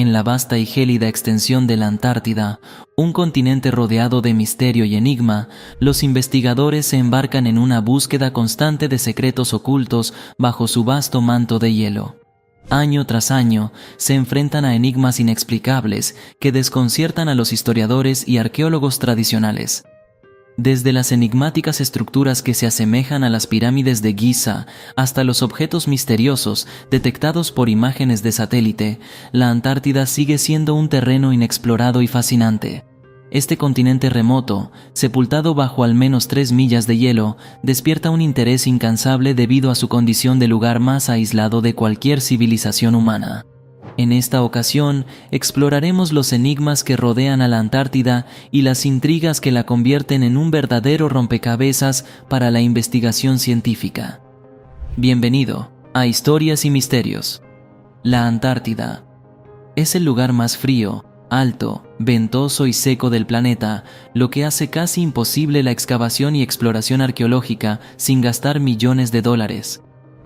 En la vasta y gélida extensión de la Antártida, un continente rodeado de misterio y enigma, los investigadores se embarcan en una búsqueda constante de secretos ocultos bajo su vasto manto de hielo. Año tras año, se enfrentan a enigmas inexplicables que desconciertan a los historiadores y arqueólogos tradicionales. Desde las enigmáticas estructuras que se asemejan a las pirámides de Giza hasta los objetos misteriosos detectados por imágenes de satélite, la Antártida sigue siendo un terreno inexplorado y fascinante. Este continente remoto, sepultado bajo al menos 3 millas de hielo, despierta un interés incansable debido a su condición de lugar más aislado de cualquier civilización humana. En esta ocasión, exploraremos los enigmas que rodean a la Antártida y las intrigas que la convierten en un verdadero rompecabezas para la investigación científica. Bienvenido a Historias y Misterios. La Antártida es el lugar más frío, alto, ventoso y seco del planeta, lo que hace casi imposible la excavación y exploración arqueológica sin gastar millones de dólares.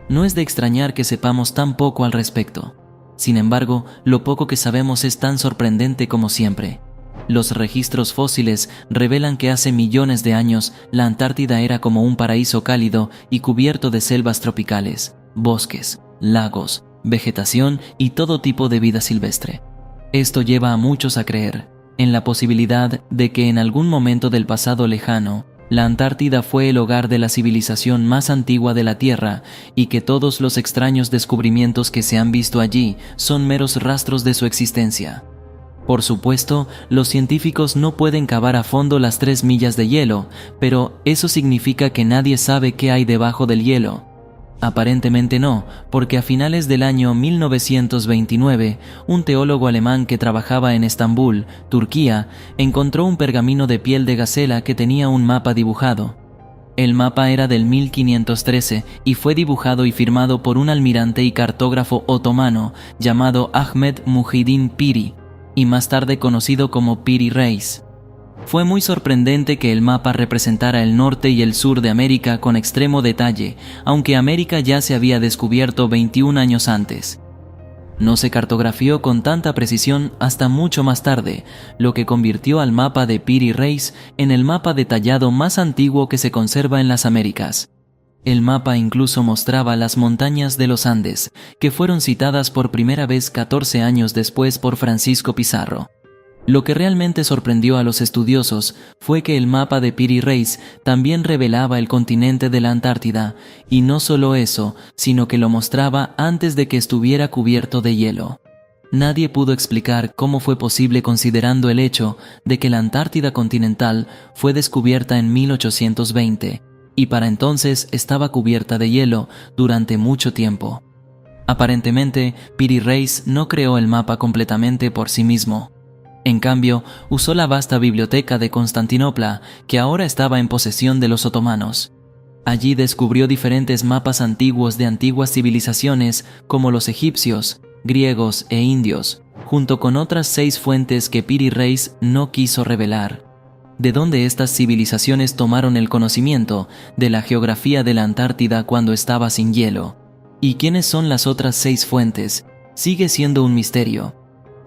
No es de extrañar que sepamos tan poco al respecto. Sin embargo, lo poco que sabemos es tan sorprendente como siempre. Los registros fósiles revelan que hace millones de años la Antártida era como un paraíso cálido y cubierto de selvas tropicales, bosques, lagos, vegetación y todo tipo de vida silvestre. Esto lleva a muchos a creer en la posibilidad de que en algún momento del pasado lejano, la Antártida fue el hogar de la civilización más antigua de la Tierra y que todos los extraños descubrimientos que se han visto allí son meros rastros de su existencia. Por supuesto, los científicos no pueden cavar a fondo las 3 millas de hielo, pero eso significa que nadie sabe qué hay debajo del hielo. Aparentemente no, porque a finales del año 1929, un teólogo alemán que trabajaba en Estambul, Turquía, encontró un pergamino de piel de gacela que tenía un mapa dibujado. El mapa era del 1513 y fue dibujado y firmado por un almirante y cartógrafo otomano llamado Ahmed Muhyiddin Piri, y más tarde conocido como Piri Reis. Fue muy sorprendente que el mapa representara el norte y el sur de América con extremo detalle, aunque América ya se había descubierto 21 años antes. No se cartografió con tanta precisión hasta mucho más tarde, lo que convirtió al mapa de Piri Reis en el mapa detallado más antiguo que se conserva en las Américas. El mapa incluso mostraba las montañas de los Andes, que fueron citadas por primera vez 14 años después por Francisco Pizarro. Lo que realmente sorprendió a los estudiosos fue que el mapa de Piri Reis también revelaba el continente de la Antártida, y no solo eso, sino que lo mostraba antes de que estuviera cubierto de hielo. Nadie pudo explicar cómo fue posible considerando el hecho de que la Antártida continental fue descubierta en 1820, y para entonces estaba cubierta de hielo durante mucho tiempo. Aparentemente, Piri Reis no creó el mapa completamente por sí mismo. En cambio, usó la vasta biblioteca de Constantinopla, que ahora estaba en posesión de los otomanos. Allí descubrió diferentes mapas antiguos de antiguas civilizaciones como los egipcios, griegos e indios, junto con otras 6 fuentes que Piri Reis no quiso revelar. ¿De dónde estas civilizaciones tomaron el conocimiento de la geografía de la Antártida cuando estaba sin hielo? ¿Y quiénes son las otras 6 fuentes? Sigue siendo un misterio.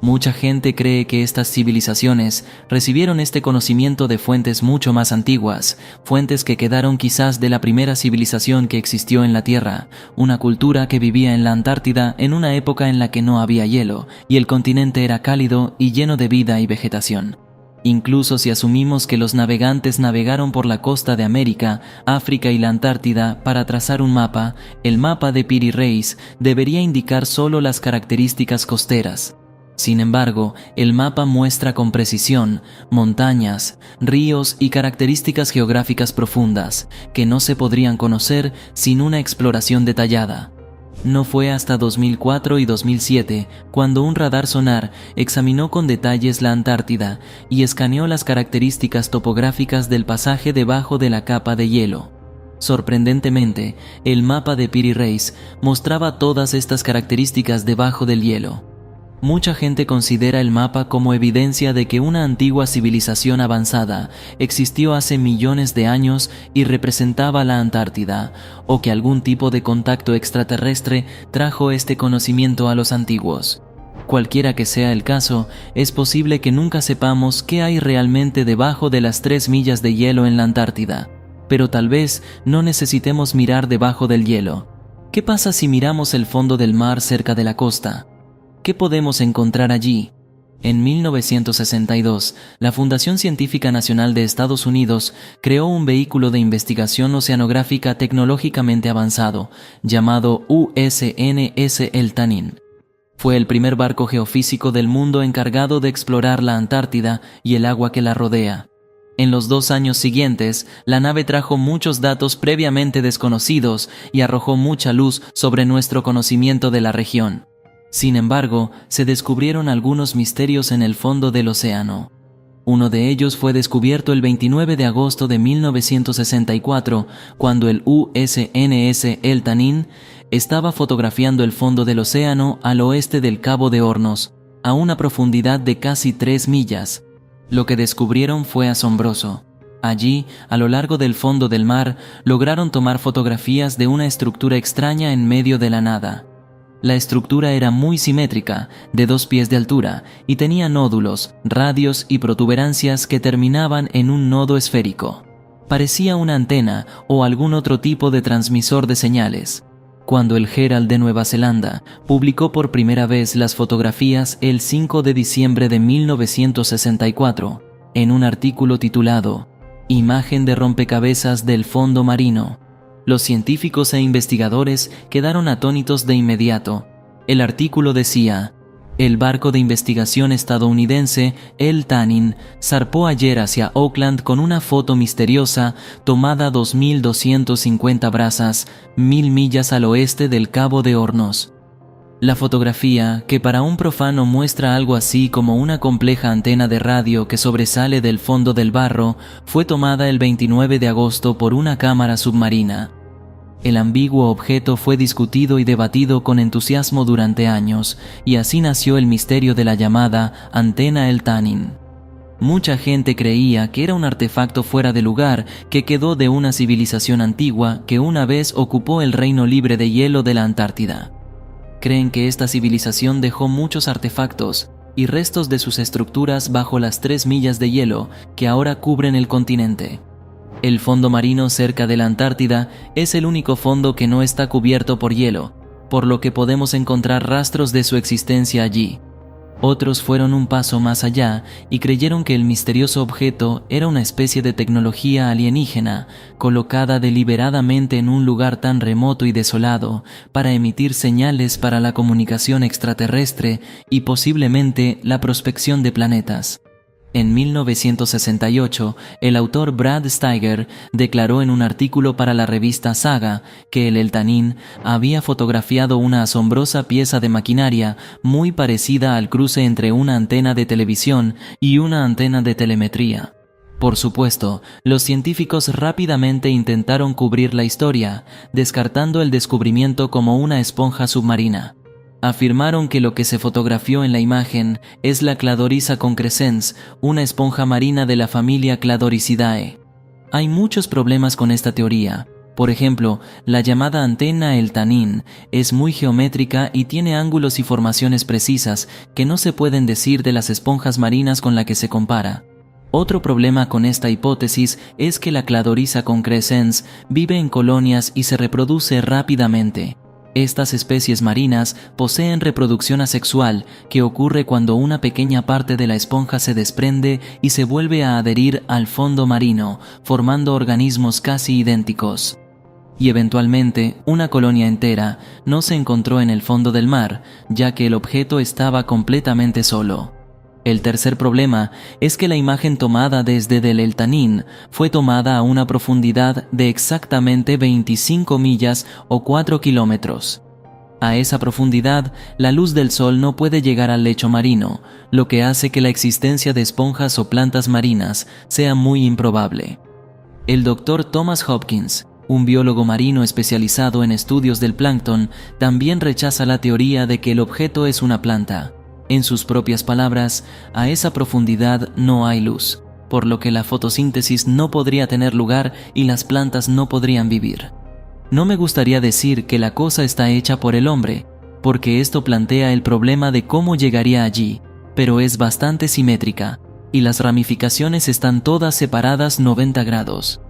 Mucha gente cree que estas civilizaciones recibieron este conocimiento de fuentes mucho más antiguas, fuentes que quedaron quizás de la primera civilización que existió en la Tierra, una cultura que vivía en la Antártida en una época en la que no había hielo y el continente era cálido y lleno de vida y vegetación. Incluso si asumimos que los navegantes navegaron por la costa de América, África y la Antártida para trazar un mapa, el mapa de Piri Reis debería indicar solo las características costeras. Sin embargo, el mapa muestra con precisión montañas, ríos y características geográficas profundas que no se podrían conocer sin una exploración detallada. No fue hasta 2004 y 2007 cuando un radar sonar examinó con detalles la Antártida y escaneó las características topográficas del pasaje debajo de la capa de hielo. Sorprendentemente, el mapa de Piri Reis mostraba todas estas características debajo del hielo. Mucha gente considera el mapa como evidencia de que una antigua civilización avanzada existió hace millones de años y representaba la Antártida, o que algún tipo de contacto extraterrestre trajo este conocimiento a los antiguos. Cualquiera que sea el caso, es posible que nunca sepamos qué hay realmente debajo de las 3 millas de hielo en la Antártida, pero tal vez no necesitemos mirar debajo del hielo. ¿Qué pasa si miramos el fondo del mar cerca de la costa? ¿Qué podemos encontrar allí? En 1962, la Fundación Científica Nacional de Estados Unidos creó un vehículo de investigación oceanográfica tecnológicamente avanzado, llamado USNS El Tanin. Fue el primer barco geofísico del mundo encargado de explorar la Antártida y el agua que la rodea. En los 2 años siguientes, la nave trajo muchos datos previamente desconocidos y arrojó mucha luz sobre nuestro conocimiento de la región. Sin embargo, se descubrieron algunos misterios en el fondo del océano. Uno de ellos fue descubierto el 29 de agosto de 1964, cuando el USNS El Tanin estaba fotografiando el fondo del océano al oeste del Cabo de Hornos, a una profundidad de casi 3 millas. Lo que descubrieron fue asombroso. Allí, a lo largo del fondo del mar, lograron tomar fotografías de una estructura extraña en medio de la nada. La estructura era muy simétrica, de 2 pies de altura, y tenía nódulos, radios y protuberancias que terminaban en un nodo esférico. Parecía una antena o algún otro tipo de transmisor de señales. Cuando el Herald de Nueva Zelanda publicó por primera vez las fotografías el 5 de diciembre de 1964, en un artículo titulado «Imagen de rompecabezas del fondo marino», los científicos e investigadores quedaron atónitos de inmediato. El artículo decía: el barco de investigación estadounidense El Tanin zarpó ayer hacia Auckland con una foto misteriosa tomada a 2.250 brazas, 1.000 millas al oeste del Cabo de Hornos. La fotografía, que para un profano muestra algo así como una compleja antena de radio que sobresale del fondo del barro, fue tomada el 29 de agosto por una cámara submarina. El ambiguo objeto fue discutido y debatido con entusiasmo durante años, y así nació el misterio de la llamada Antena El Tanin. Mucha gente creía que era un artefacto fuera de lugar que quedó de una civilización antigua que una vez ocupó el reino libre de hielo de la Antártida. Creen que esta civilización dejó muchos artefactos y restos de sus estructuras bajo las 3 millas de hielo que ahora cubren el continente. El fondo marino cerca de la Antártida es el único fondo que no está cubierto por hielo, por lo que podemos encontrar rastros de su existencia allí. Otros fueron un paso más allá y creyeron que el misterioso objeto era una especie de tecnología alienígena colocada deliberadamente en un lugar tan remoto y desolado para emitir señales para la comunicación extraterrestre y posiblemente la prospección de planetas. En 1968, el autor Brad Steiger declaró en un artículo para la revista Saga que el Tanin había fotografiado una asombrosa pieza de maquinaria muy parecida al cruce entre una antena de televisión y una antena de telemetría. Por supuesto, los científicos rápidamente intentaron cubrir la historia, descartando el descubrimiento como una esponja submarina. Afirmaron que lo que se fotografió en la imagen es la Cladorhiza concrescens, una esponja marina de la familia Cladorhisidae. Hay muchos problemas con esta teoría. Por ejemplo, la llamada antena El Tanin es muy geométrica y tiene ángulos y formaciones precisas que no se pueden decir de las esponjas marinas con la que se compara. Otro problema con esta hipótesis es que la Cladorhiza concrescens vive en colonias y se reproduce rápidamente. Estas especies marinas poseen reproducción asexual, que ocurre cuando una pequeña parte de la esponja se desprende y se vuelve a adherir al fondo marino, formando organismos casi idénticos. Y eventualmente, una colonia entera no se encontró en el fondo del mar, ya que el objeto estaba completamente solo. El tercer problema es que la imagen tomada desde El Tanin fue tomada a una profundidad de exactamente 25 millas o 4 kilómetros. A esa profundidad, la luz del sol no puede llegar al lecho marino, lo que hace que la existencia de esponjas o plantas marinas sea muy improbable. El Dr. Thomas Hopkins, un biólogo marino especializado en estudios del plancton, también rechaza la teoría de que el objeto es una planta. En sus propias palabras, a esa profundidad no hay luz, por lo que la fotosíntesis no podría tener lugar y las plantas no podrían vivir. No me gustaría decir que la cosa está hecha por el hombre, porque esto plantea el problema de cómo llegaría allí, pero es bastante simétrica, y las ramificaciones están todas separadas 90 grados.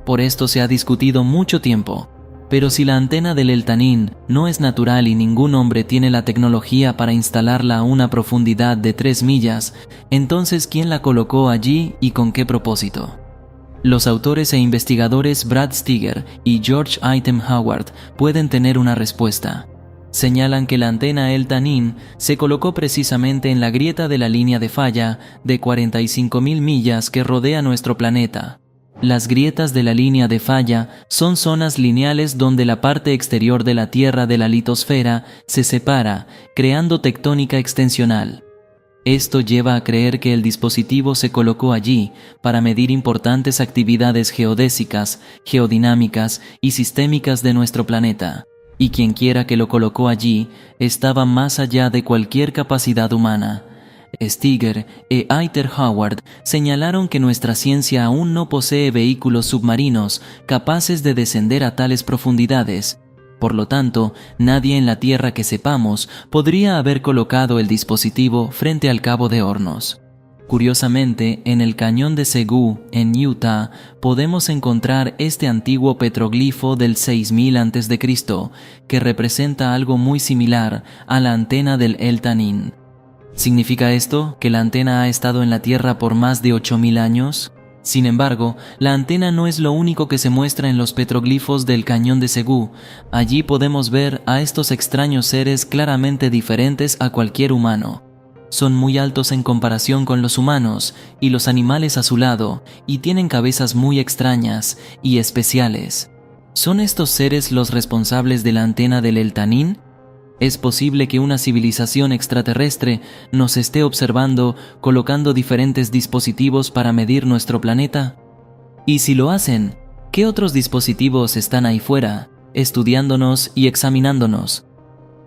Por esto se ha discutido mucho tiempo, pero si la antena del El Tanin no es natural y ningún hombre tiene la tecnología para instalarla a una profundidad de 3 millas, entonces ¿quién la colocó allí y con qué propósito? Los autores e investigadores Brad Steger y George Item Howard pueden tener una respuesta. Señalan que la antena El Tanin se colocó precisamente en la grieta de la línea de falla de 45.000 millas que rodea nuestro planeta. Las grietas de la línea de falla son zonas lineales donde la parte exterior de la Tierra de la litosfera se separa, creando tectónica extensional. Esto lleva a creer que el dispositivo se colocó allí para medir importantes actividades geodésicas, geodinámicas y sistémicas de nuestro planeta, y quienquiera que lo colocó allí estaba más allá de cualquier capacidad humana. Steger e Eiter Howard señalaron que nuestra ciencia aún no posee vehículos submarinos capaces de descender a tales profundidades. Por lo tanto, nadie en la Tierra que sepamos podría haber colocado el dispositivo frente al Cabo de Hornos. Curiosamente, en el cañón de Segú, en Utah, podemos encontrar este antiguo petroglifo del 6000 a.C., que representa algo muy similar a la antena del El Tanin. ¿Significa esto que la antena ha estado en la Tierra por más de 8000 años? Sin embargo, la antena no es lo único que se muestra en los petroglifos del cañón de Segú. Allí podemos ver a estos extraños seres claramente diferentes a cualquier humano. Son muy altos en comparación con los humanos y los animales a su lado, y tienen cabezas muy extrañas y especiales. ¿Son estos seres los responsables de la antena del El Tanin? ¿Es posible que una civilización extraterrestre nos esté observando colocando diferentes dispositivos para medir nuestro planeta? Y si lo hacen, ¿qué otros dispositivos están ahí fuera, estudiándonos y examinándonos?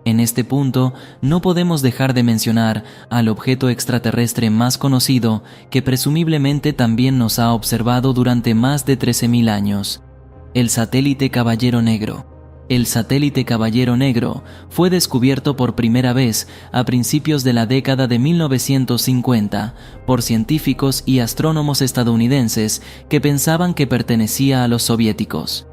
En este punto, no podemos dejar de mencionar al objeto extraterrestre más conocido que presumiblemente también nos ha observado durante más de 13.000 años, el satélite Caballero Negro. El satélite Caballero Negro fue descubierto por primera vez a principios de la década de 1950 por científicos y astrónomos estadounidenses que pensaban que pertenecía a los soviéticos.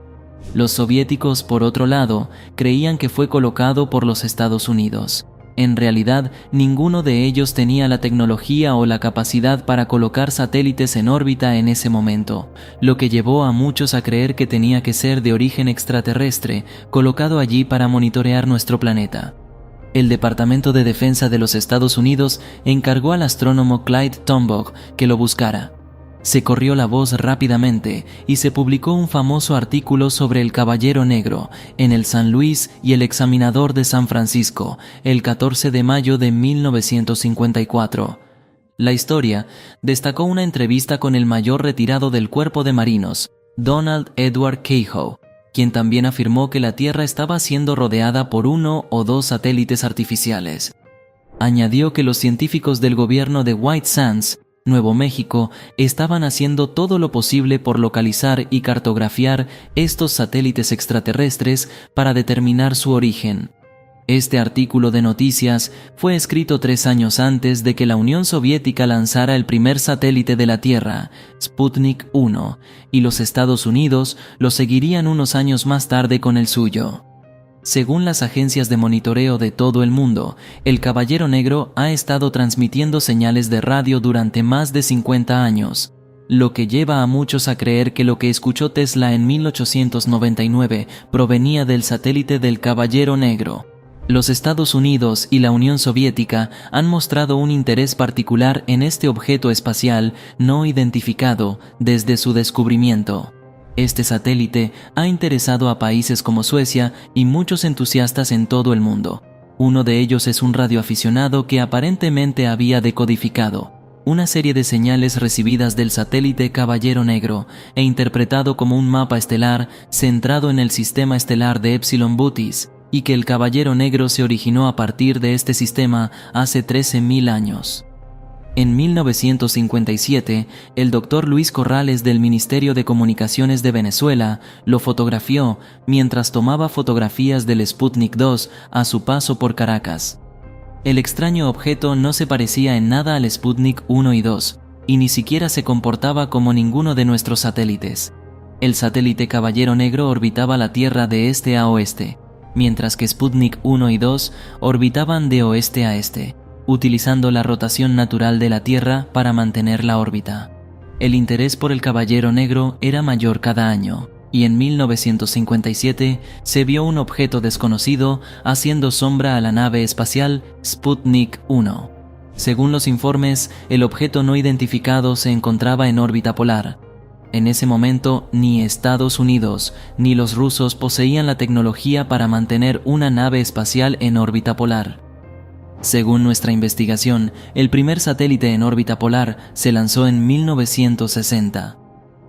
Los soviéticos, por otro lado, creían que fue colocado por los Estados Unidos. En realidad, ninguno de ellos tenía la tecnología o la capacidad para colocar satélites en órbita en ese momento, lo que llevó a muchos a creer que tenía que ser de origen extraterrestre, colocado allí para monitorear nuestro planeta. El Departamento de Defensa de los Estados Unidos encargó al astrónomo Clyde Tombaugh que lo buscara. Se corrió la voz rápidamente y se publicó un famoso artículo sobre el Caballero Negro en el San Luis y el Examinador de San Francisco el 14 de mayo de 1954. La historia destacó una entrevista con el mayor retirado del Cuerpo de Marinos, Donald Edward Keyhoe, quien también afirmó que la Tierra estaba siendo rodeada por 1 o 2 satélites artificiales. Añadió que los científicos del gobierno de White Sands, Nuevo México, estaban haciendo todo lo posible por localizar y cartografiar estos satélites extraterrestres para determinar su origen. Este artículo de noticias fue escrito 3 años antes de que la Unión Soviética lanzara el primer satélite de la Tierra, Sputnik 1, y los Estados Unidos lo seguirían unos años más tarde con el suyo. Según las agencias de monitoreo de todo el mundo, el Caballero Negro ha estado transmitiendo señales de radio durante más de 50 años, lo que lleva a muchos a creer que lo que escuchó Tesla en 1899 provenía del satélite del Caballero Negro. Los Estados Unidos y la Unión Soviética han mostrado un interés particular en este objeto espacial no identificado desde su descubrimiento. Este satélite ha interesado a países como Suecia y muchos entusiastas en todo el mundo. Uno de ellos es un radioaficionado que aparentemente había decodificado una serie de señales recibidas del satélite Caballero Negro e interpretado como un mapa estelar centrado en el sistema estelar de Epsilon Bootis, y que el Caballero Negro se originó a partir de este sistema hace 13.000 años. En 1957, el doctor Luis Corrales del Ministerio de Comunicaciones de Venezuela lo fotografió mientras tomaba fotografías del Sputnik 2 a su paso por Caracas. El extraño objeto no se parecía en nada al Sputnik 1 y 2, y ni siquiera se comportaba como ninguno de nuestros satélites. El satélite Caballero Negro orbitaba la Tierra de este a oeste, mientras que Sputnik 1 y 2 orbitaban de oeste a este, utilizando la rotación natural de la Tierra para mantener la órbita. El interés por el Caballero Negro era mayor cada año, y en 1957 se vio un objeto desconocido haciendo sombra a la nave espacial Sputnik 1. Según los informes, el objeto no identificado se encontraba en órbita polar. En ese momento, ni Estados Unidos ni los rusos poseían la tecnología para mantener una nave espacial en órbita polar. Según nuestra investigación, el primer satélite en órbita polar se lanzó en 1960.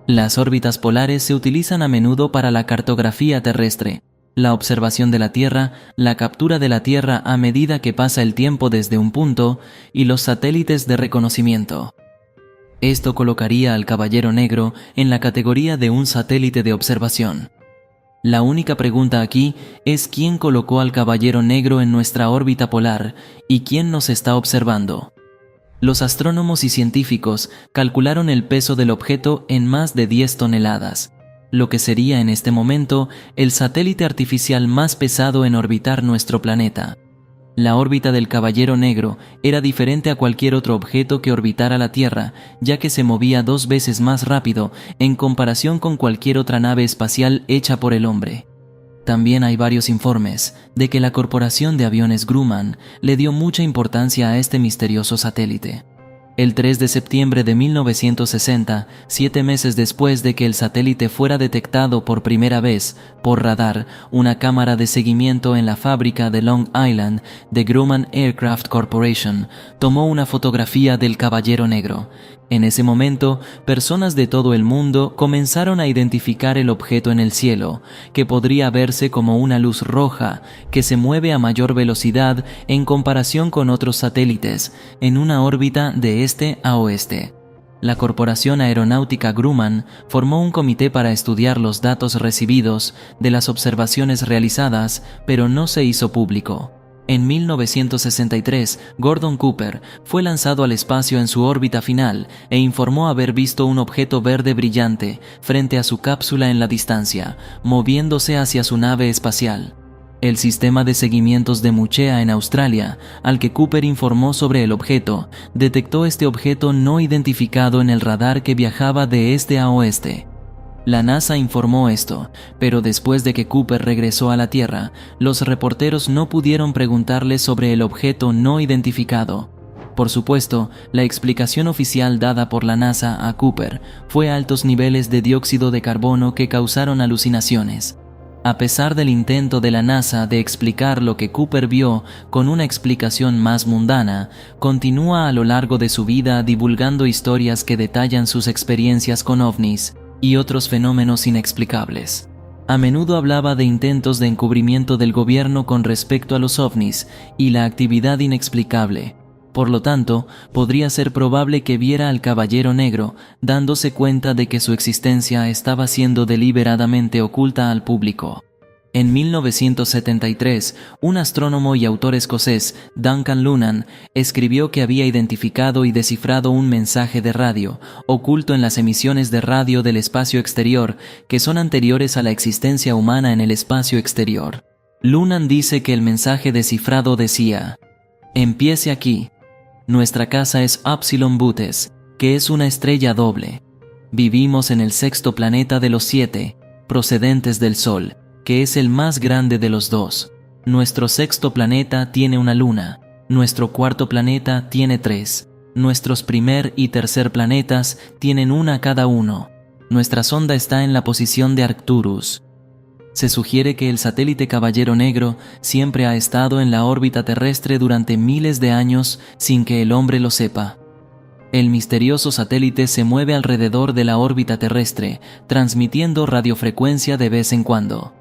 Las órbitas polares se utilizan a menudo para la cartografía terrestre, la observación de la Tierra, la captura de la Tierra a medida que pasa el tiempo desde un punto y los satélites de reconocimiento. Esto colocaría al Caballero Negro en la categoría de un satélite de observación. La única pregunta aquí es quién colocó al Caballero Negro en nuestra órbita polar y quién nos está observando. Los astrónomos y científicos calcularon el peso del objeto en más de 10 toneladas, lo que sería en este momento el satélite artificial más pesado en orbitar nuestro planeta. La órbita del Caballero Negro era diferente a cualquier otro objeto que orbitara la Tierra, ya que se movía 2 veces más rápido en comparación con cualquier otra nave espacial hecha por el hombre. También hay varios informes de que la Corporación de Aviones Grumman le dio mucha importancia a este misterioso satélite. El 3 de septiembre de 1960, 7 meses después de que el satélite fuera detectado por primera vez por radar, una cámara de seguimiento en la fábrica de Long Island de Grumman Aircraft Corporation tomó una fotografía del Caballero Negro. En ese momento, personas de todo el mundo comenzaron a identificar el objeto en el cielo, que podría verse como una luz roja que se mueve a mayor velocidad en comparación con otros satélites, en una órbita de este a oeste. La Corporación Aeronáutica Grumman formó un comité para estudiar los datos recibidos de las observaciones realizadas, pero no se hizo público. En 1963, Gordon Cooper fue lanzado al espacio en su órbita final e informó haber visto un objeto verde brillante frente a su cápsula en la distancia, moviéndose hacia su nave espacial. El sistema de seguimientos de Muchea en Australia, al que Cooper informó sobre el objeto, detectó este objeto no identificado en el radar que viajaba de este a oeste. La NASA informó esto, pero después de que Cooper regresó a la Tierra, los reporteros no pudieron preguntarle sobre el objeto no identificado. Por supuesto, la explicación oficial dada por la NASA a Cooper fue altos niveles de dióxido de carbono que causaron alucinaciones. A pesar del intento de la NASA de explicar lo que Cooper vio con una explicación más mundana, continúa a lo largo de su vida divulgando historias que detallan sus experiencias con ovnis y otros fenómenos inexplicables. A menudo hablaba de intentos de encubrimiento del gobierno con respecto a los ovnis y la actividad inexplicable. Por lo tanto, podría ser probable que viera al Caballero Negro, dándose cuenta de que su existencia estaba siendo deliberadamente oculta al público. En 1973, un astrónomo y autor escocés, Duncan Lunnan, escribió que había identificado y descifrado un mensaje de radio, oculto en las emisiones de radio del espacio exterior, que son anteriores a la existencia humana en el espacio exterior. Lunnan dice que el mensaje descifrado decía: «Empiece aquí. Nuestra casa es Upsilon Bootes, que es una estrella doble. Vivimos en el sexto planeta de los 7, procedentes del Sol, que es el más grande de los 2. Nuestro sexto planeta tiene una luna. Nuestro cuarto planeta tiene 3. Nuestros primer y tercer planetas tienen una cada uno. Nuestra sonda está en la posición de Arcturus». Se sugiere que el satélite Caballero Negro siempre ha estado en la órbita terrestre durante miles de años sin que el hombre lo sepa. El misterioso satélite se mueve alrededor de la órbita terrestre, transmitiendo radiofrecuencia de vez en cuando.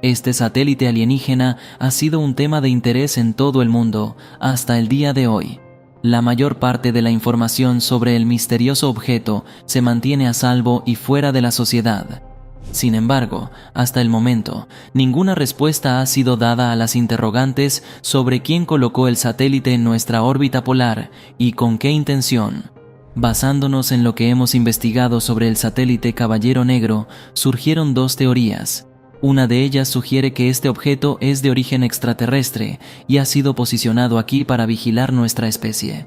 Este satélite alienígena ha sido un tema de interés en todo el mundo hasta el día de hoy. La mayor parte de la información sobre el misterioso objeto se mantiene a salvo y fuera de la sociedad. Sin embargo, hasta el momento, ninguna respuesta ha sido dada a las interrogantes sobre quién colocó el satélite en nuestra órbita polar y con qué intención. Basándonos en lo que hemos investigado sobre el satélite Caballero Negro, surgieron dos teorías. Una de ellas sugiere que este objeto es de origen extraterrestre y ha sido posicionado aquí para vigilar nuestra especie.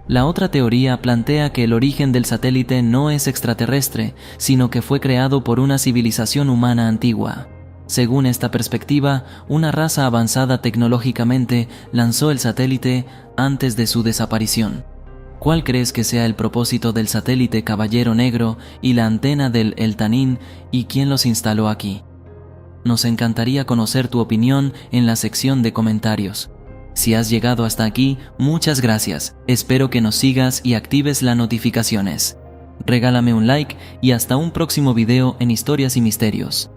La otra teoría plantea que el origen del satélite no es extraterrestre, sino que fue creado por una civilización humana antigua. Según esta perspectiva, una raza avanzada tecnológicamente lanzó el satélite antes de su desaparición. ¿Cuál crees que sea el propósito del satélite Caballero Negro y la antena del El Tanin y quién los instaló aquí? Nos encantaría conocer tu opinión en la sección de comentarios. Si has llegado hasta aquí, muchas gracias. Espero que nos sigas y actives las notificaciones. Regálame un like y hasta un próximo video en Historias y Misterios.